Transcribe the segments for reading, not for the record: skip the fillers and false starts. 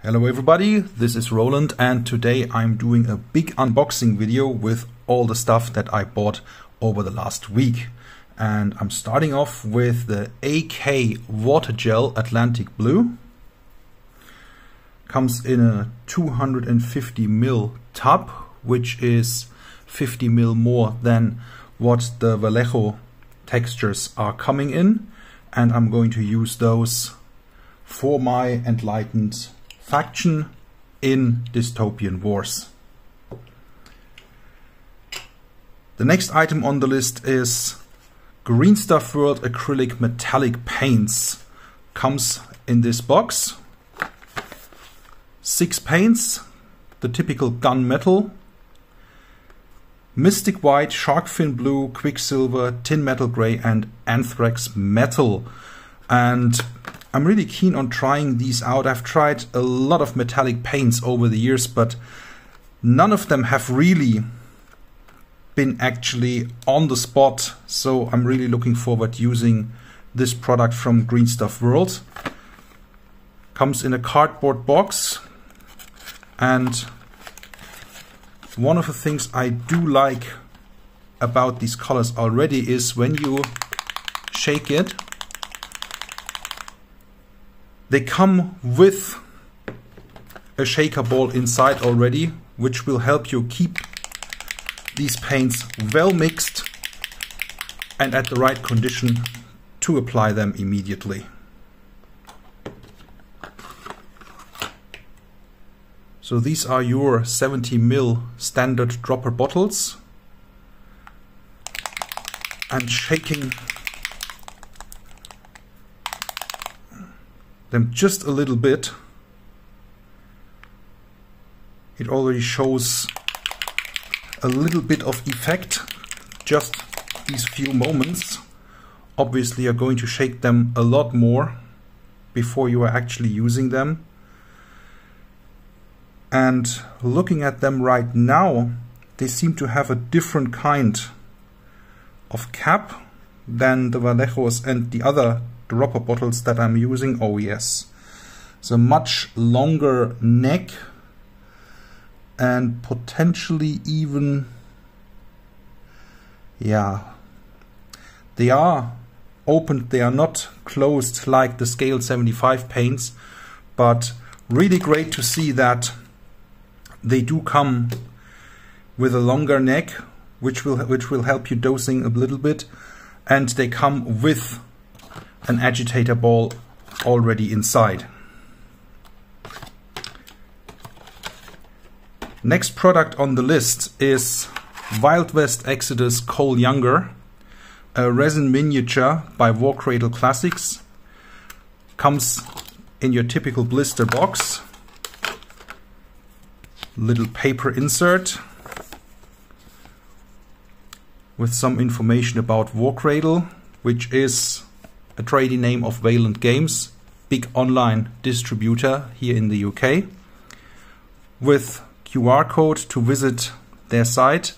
Hello everybody, this is Roland and today I'm doing a big unboxing video with all the stuff that I bought over the last week. And I'm starting off with the AK Water Gel Atlantic Blue. Comes in a 250ml tub, which is 50ml more than what the Vallejo textures are coming in. And I'm going to use those for my Enlightened faction in Dystopian Wars. The next item on the list is GreenStuffWorld Acrylic Metallic Paints. Comes in this box. 6 paints, the typical gunmetal, Mystic White, Sharkfin Blue, Quicksilver, Tin Metal Grey and Anthrax Metal. And I'm really keen on trying these out. I've tried a lot of metallic paints over the years, but none of them have really been actually on the spot. So I'm really looking forward to using this product from GreenStuffWorld. Comes in a cardboard box. And one of the things I do like about these colors already is when you shake it, they come with a shaker ball inside already, which will help you keep these paints well mixed and at the right condition to apply them immediately. So these are your 70ml standard dropper bottles. I'm shaking them just a little bit. It already shows a little bit of effect, just these few moments. Obviously you're going to shake them a lot more before you are actually using them. And looking at them right now, they seem to have a different kind of cap than the Vallejos and the other dropper bottles that I'm using. Oh yes, it's a much longer neck and potentially even, yeah, they are opened, they are not closed like the Scale 75 paints, but really great to see that they do come with a longer neck, which will help you dosing a little bit, and they come with an agitator ball already inside. Next product on the list is Wild West Exodus Cole Younger, a resin miniature by Warcradle Classics. Comes in your typical blister box. Little paper insert with some information about Warcradle, which is a trading name of Wayland Games, big online distributor here in the UK, with QR code to visit their site,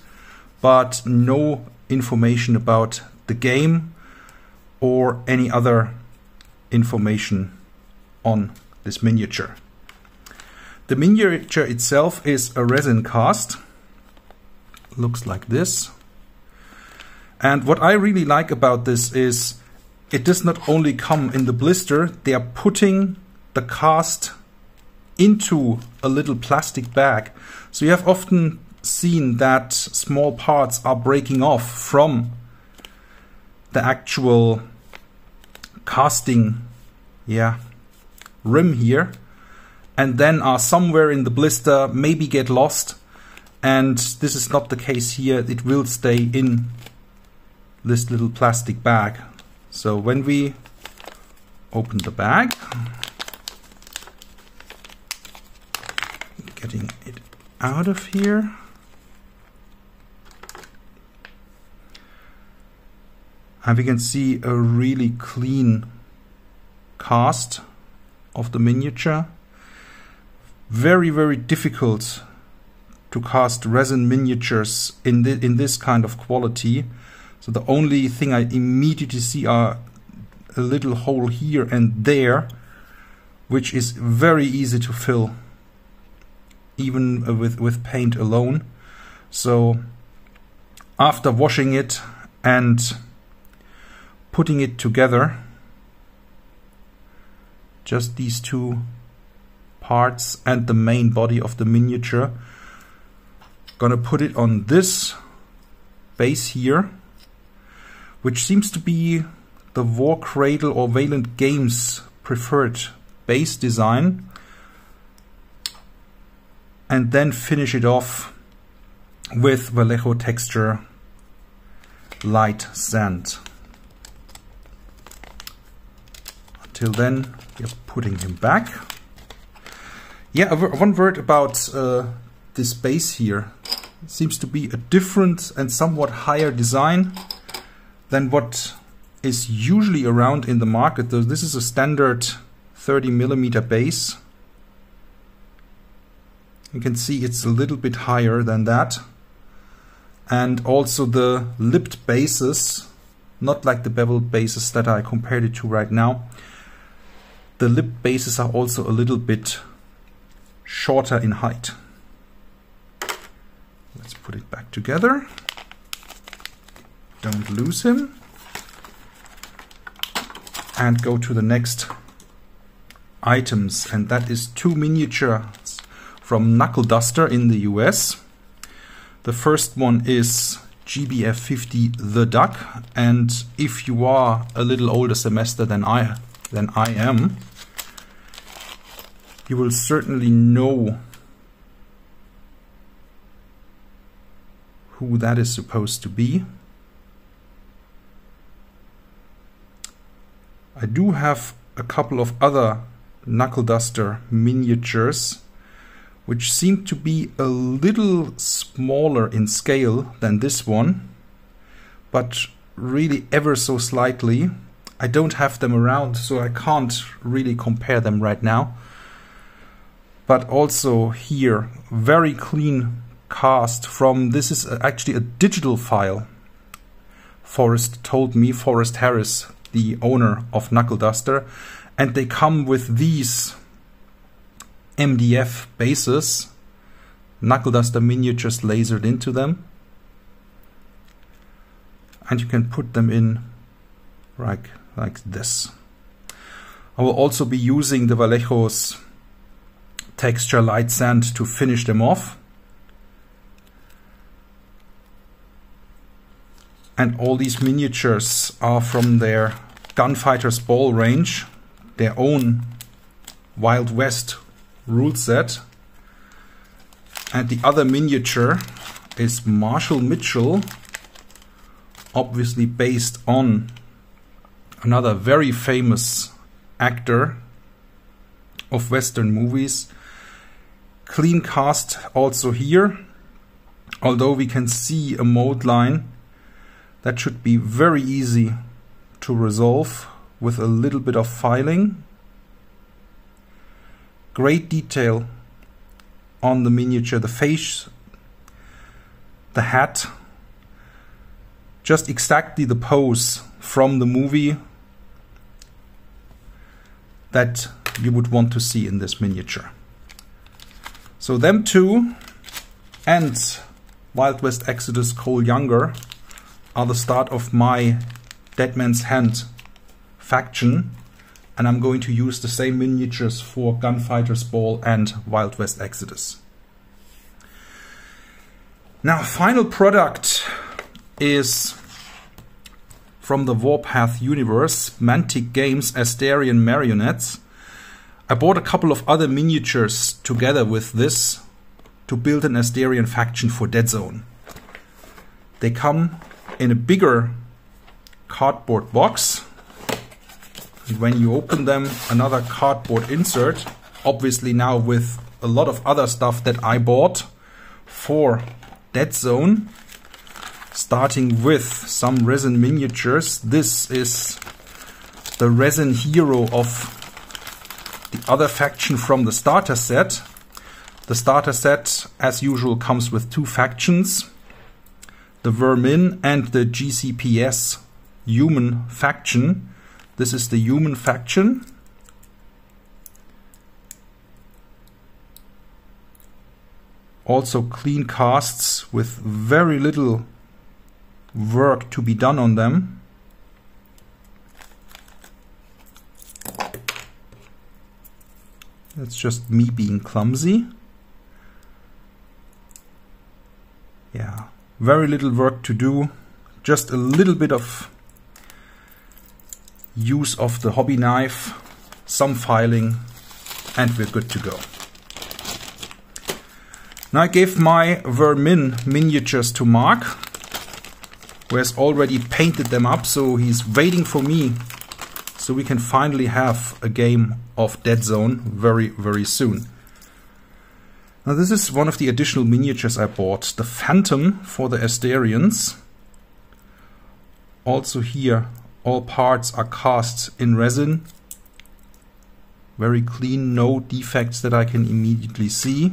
but no information about the game or any other information on this miniature. The miniature itself is a resin cast. Looks like this. And what I really like about this is it does not only come in the blister, they are putting the cast into a little plastic bag. So you have often seen that small parts are breaking off from the actual casting, rim here, and then are somewhere in the blister, maybe get lost. And this is not the case here. It will stay in this little plastic bag. So when we open the bag, getting it out of here, and we can see a really clean cast of the miniature. Very, very difficult to cast resin miniatures in this kind of quality. So the only thing I immediately see are a little hole here and there which is very easy to fill, even with paint alone. So after washing it and putting it together, just these two parts and the main body of the miniature, gonna put it on this base here, which seems to be the Warcradle or Wayland Games preferred base design, and then finish it off with Vallejo texture light sand. Until then, we're putting him back. Yeah, one word about this base here. It seems to be a different and somewhat higher design than what is usually around in the market. Though this is a standard 30mm base. You can see it's a little bit higher than that. And also the lipped bases, not like the beveled bases that I compared it to right now. The lipped bases are also a little bit shorter in height. Let's put it back together. Don't lose him. And go to the next items, and that is two miniatures from Knuckleduster in the US. The first one is Gbf50 the Duck, and if you are a little older semester than I am, you will certainly know who that is supposed to be. I do have a couple of other Knuckleduster miniatures which seem to be a little smaller in scale than this one, but really ever so slightly. I don't have them around, so I can't really compare them right now. But also here, very clean cast from, this is actually a digital file. Forrest told me, Forrest Harris, the owner of Knuckleduster, and they come with these MDF bases, Knuckleduster miniatures lasered into them, and you can put them in like this. I will also be using the Vallejo's texture light sand to finish them off. And all these miniatures are from their Gunfighter's Ball range, their own Wild West rule set. And the other miniature is Marshall Mitchell, obviously based on another very famous actor of Western movies. Clean cast also here, although we can see a mold line that should be very easy to resolve with a little bit of filing. Great detail on the miniature, the face, the hat, just exactly the pose from the movie that you would want to see in this miniature. So them two and Wild West Exodus Cole Younger are the start of my Dead Man's Hand faction, and I'm going to use the same miniatures for Gunfighter's Ball and Wild West Exodus. Now, final product is from the Warpath universe, Mantic Games Asterian Marionettes. I bought a couple of other miniatures together with this to build an Asterian faction for Deadzone. They come in a bigger cardboard box, and when you open them, another cardboard insert, obviously now with a lot of other stuff that I bought for Deadzone, starting with some resin miniatures. This is the resin hero of the other faction from the starter set. The starter set, as usual, comes with two factions, the Vermin and the GCPS human faction. This is the human faction. Also clean casts with very little work to be done on them. That's just me being clumsy. Yeah, very little work to do. Just a little bit of use of the hobby knife, some filing, and we're good to go. Now I gave my Vermin miniatures to Mark, who has already painted them up, so he's waiting for me so we can finally have a game of Deadzone very, very soon. Now this is one of the additional miniatures I bought, the Phantom for the Asterians. Also here, all parts are cast in resin. Very clean, no defects that I can immediately see.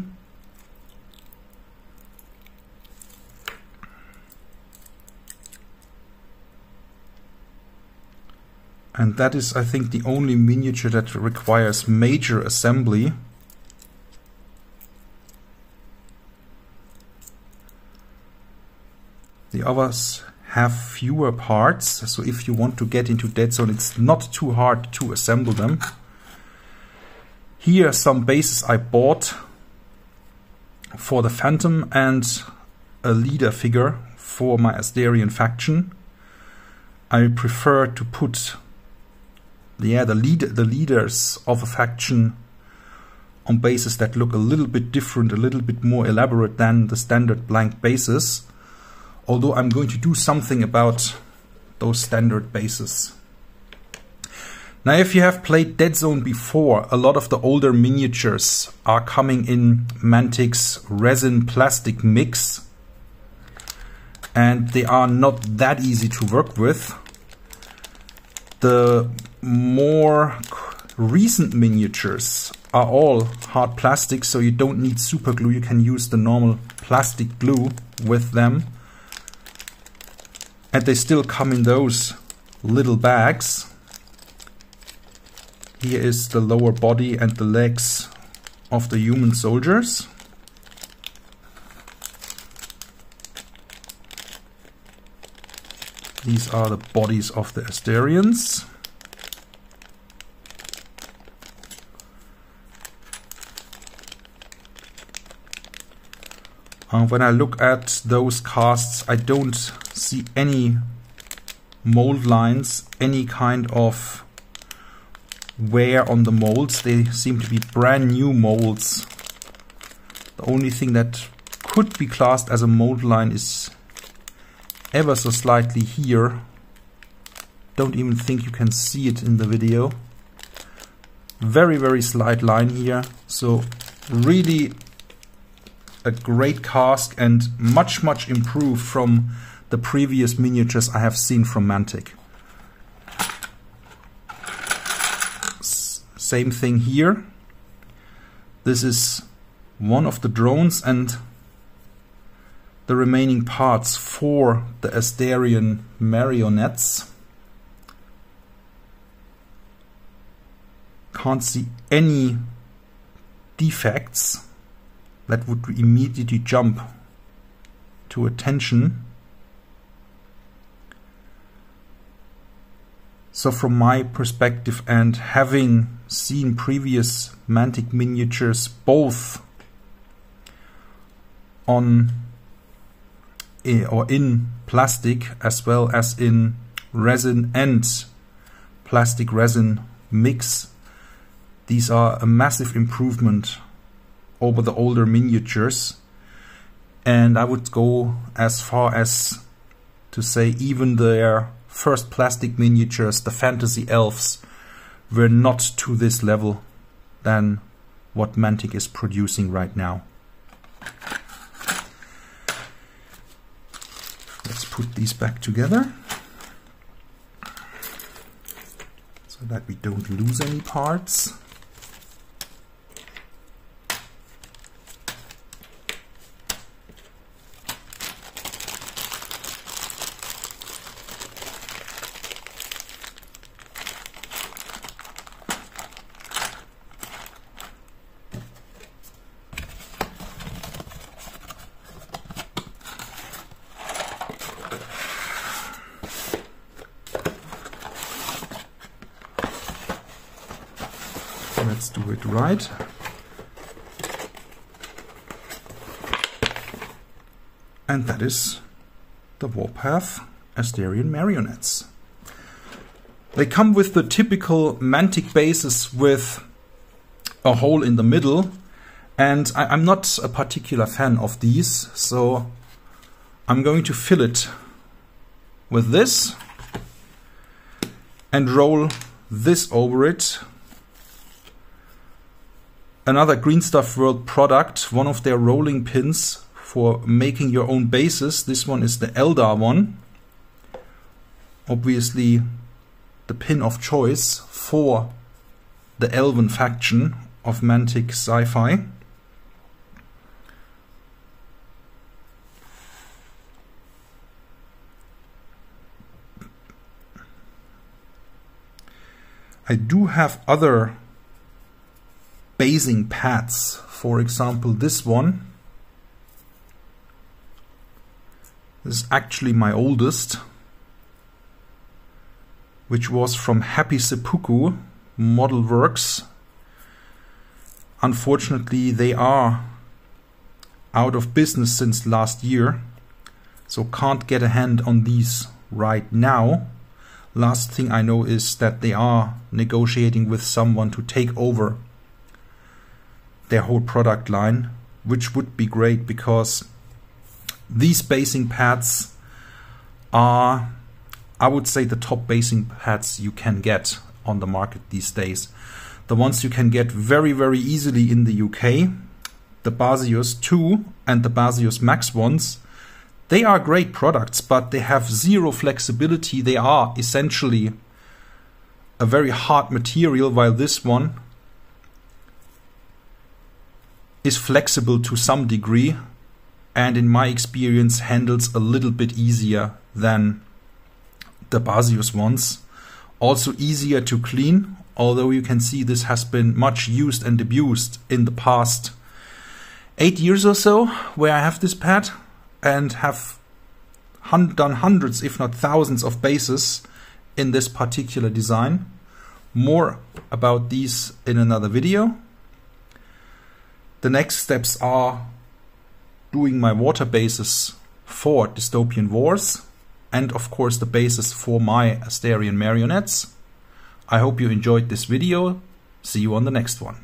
And that is, I think, the only miniature that requires major assembly. The others have fewer parts, so if you want to get into Deadzone, it's not too hard to assemble them. Here are some bases I bought for the Phantom and a leader figure for my Asterian faction. I prefer to put the leaders of a faction on bases that look a little bit different, a little bit more elaborate than the standard blank bases. Although I'm going to do something about those standard bases. Now if you have played Deadzone before, a lot of the older miniatures are coming in Mantic's resin plastic mix. And they are not that easy to work with. The more recent miniatures are all hard plastic, so you don't need super glue. You can use the normal plastic glue with them. And they still come in those little bags. Here is the lower body and the legs of the human soldiers. These are the bodies of the Asterians. When I look at those casts, I don't see any mold lines, any kind of wear on the molds. They seem to be brand new molds. The only thing that could be classed as a mold line is ever so slightly here. Don't even think you can see it in the video. Very, very slight line here. So really a great cast and much, much improved from the previous miniatures I have seen from Mantic. Same thing here. This is one of the drones and the remaining parts for the Asterian marionettes. Can't see any defects that would immediately jump to attention. So from my perspective and having seen previous Mantic miniatures both on or in plastic as well as in resin and plastic resin mix, these are a massive improvement over the older miniatures, and I would go as far as to say even their first plastic miniatures, the fantasy elves, were not to this level than what Mantic is producing right now. Let's put these back together so that we don't lose any parts. do it right. And that is the Warpath Asterian marionettes. They come with the typical Mantic bases with a hole in the middle, and I'm not a particular fan of these, so I'm going to fill it with this and roll this over it. Another GreenStuffWorld product, one of their rolling pins for making your own bases. This one is the Eldar one. Obviously the pin of choice for the Elven faction of Mantic Sci-Fi. I do have other basing pads, for example this one. This is actually my oldest, which was from Happy Seppuku Model Works. Unfortunately, they are out of business since last year, so can't get a hand on these right now. Last thing I know is that they are negotiating with someone to take over their whole product line, which would be great because these basing pads are, I would say, the top basing pads you can get on the market these days. The ones you can get very, very easily in the UK, the Basius 2 and the Basius Max ones, they are great products, but they have zero flexibility. They are essentially a very hard material, while this one is flexible to some degree, and in my experience handles a little bit easier than the Basius ones. Also easier to clean, although you can see this has been much used and abused in the past 8 years or so, where I have this pad and have done hundreds, if not thousands, of bases in this particular design. More about these in another video. The next steps are doing my water bases for Dystopian Wars, and of course the bases for my Asterian marionettes. I hope you enjoyed this video. See you on the next one.